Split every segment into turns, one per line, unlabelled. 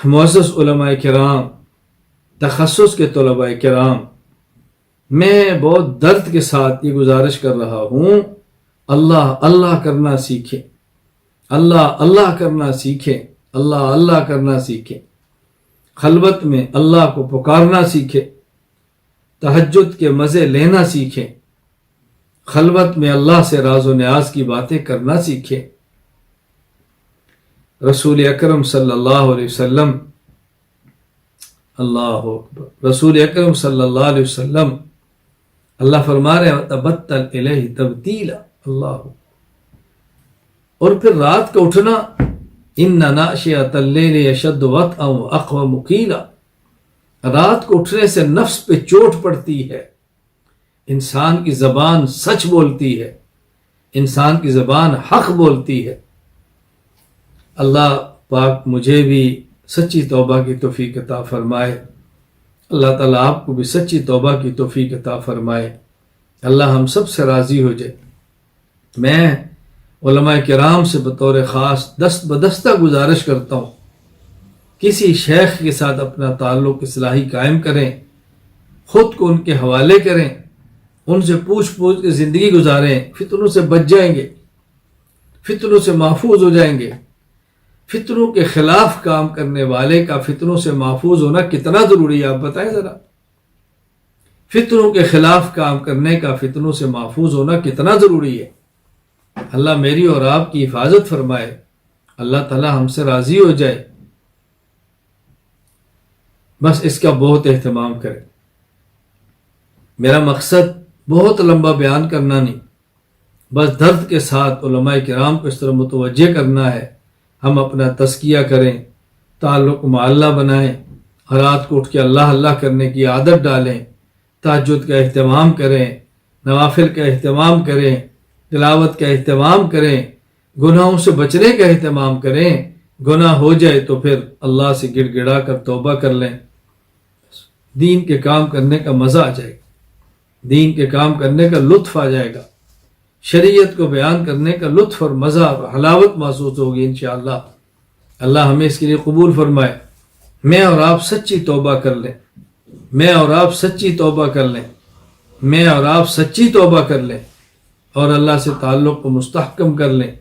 معزز علماء کرام، تخصص کے طلباء کرام، میں بہت درد کے ساتھ یہ گزارش کر رہا ہوں، اللہ اللہ کرنا سیکھیں، اللہ اللہ کرنا سیکھیں، اللہ اللہ کرنا سیکھیں، خلوت میں اللہ کو پکارنا سیکھیں، تہجد کے مزے لینا سیکھیں، خلوت میں اللہ سے راز و نیاز کی باتیں کرنا سیکھیں۔ رسول اکرم صلی اللہ علیہ وسلم، اللہ اکبر، رسول اکرم صلی اللہ علیہ وسلم، اللہ فرما رہے ہیں تبتل الیہ تبتیلا، اللہ، اور پھر رات کا اٹھنا، ان ناشئۃ اللیل اشد وطئا واقوم قیلا، رات کو اٹھنے سے نفس پہ چوٹ پڑتی ہے، انسان کی زبان سچ بولتی ہے، انسان کی زبان حق بولتی ہے۔ اللہ پاک مجھے بھی سچی توبہ کی توفیق عطا فرمائے، اللہ تعالیٰ آپ کو بھی سچی توبہ کی توفیق عطا فرمائے، اللہ ہم سب سے راضی ہو جائے۔ میں علماء کرام سے بطور خاص دست بدستہ گزارش کرتا ہوں، کسی شیخ کے ساتھ اپنا تعلق اصلاحی قائم کریں، خود کو ان کے حوالے کریں، ان سے پوچھ کے زندگی گزاریں، فتنوں سے بچ جائیں گے، فتنوں سے محفوظ ہو جائیں گے۔ فتنوں کے خلاف کام کرنے والے کا فتنوں سے محفوظ ہونا کتنا ضروری ہے، آپ بتائیں ذرا۔ فتنوں کے خلاف کام کرنے کا فتنوں سے محفوظ ہونا کتنا ضروری ہے۔ اللہ میری اور آپ کی حفاظت فرمائے، اللہ تعالی ہم سے راضی ہو جائے، بس اس کا بہت اہتمام کریں۔ میرا مقصد بہت لمبا بیان کرنا نہیں، بس درد کے ساتھ علماء کرام کو اس طرح متوجہ کرنا ہے، ہم اپنا تزکیہ کریں، تعلق مع اللہ بنائیں، رات کو اٹھ کے اللہ اللہ کرنے کی عادت ڈالیں، تہجد کا اہتمام کریں، نوافل کا اہتمام کریں، تلاوت کا اہتمام کریں، گناہوں سے بچنے کا اہتمام کریں، گناہ ہو جائے تو پھر اللہ سے گڑ گڑا کر توبہ کر لیں، دین کے کام کرنے کا مزہ آ جائے گا، دین کے کام کرنے کا لطف آ جائے گا، شریعت کو بیان کرنے کا لطف اور مزہ اور حلاوت محسوس ہوگی انشاءاللہ۔ اللہ ہمیں اس کے لیے قبول فرمائے۔ میں اور آپ سچی توبہ کر لیں، میں اور آپ سچی توبہ کر لیں، میں اور آپ سچی توبہ کر لیں، اور اللہ سے تعلق کو مستحکم کر لیں،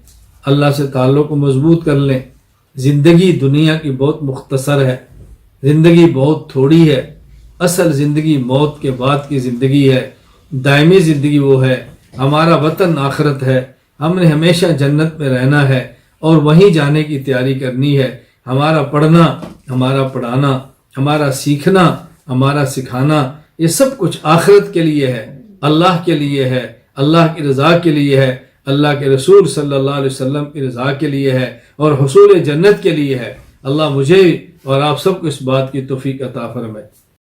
اللہ سے تعلق کو مضبوط کر لیں۔ زندگی دنیا کی بہت مختصر ہے، زندگی بہت تھوڑی ہے، اصل زندگی موت کے بعد کی زندگی ہے، دائمی زندگی وہ ہے، ہمارا وطن آخرت ہے، ہم نے ہمیشہ جنت میں رہنا ہے اور وہیں جانے کی تیاری کرنی ہے۔ ہمارا پڑھنا، ہمارا پڑھانا، ہمارا سیکھنا، ہمارا سکھانا، یہ سب کچھ آخرت کے لیے ہے، اللہ کے لیے ہے، اللہ کی رضا کے لیے ہے، اللہ کے رسول صلی اللہ علیہ وسلم کی رضا کے لیے ہے اور حصول جنت کے لیے ہے۔ اللہ مجھے اور آپ سب کو اس بات کی توفیق عطا فرمائے۔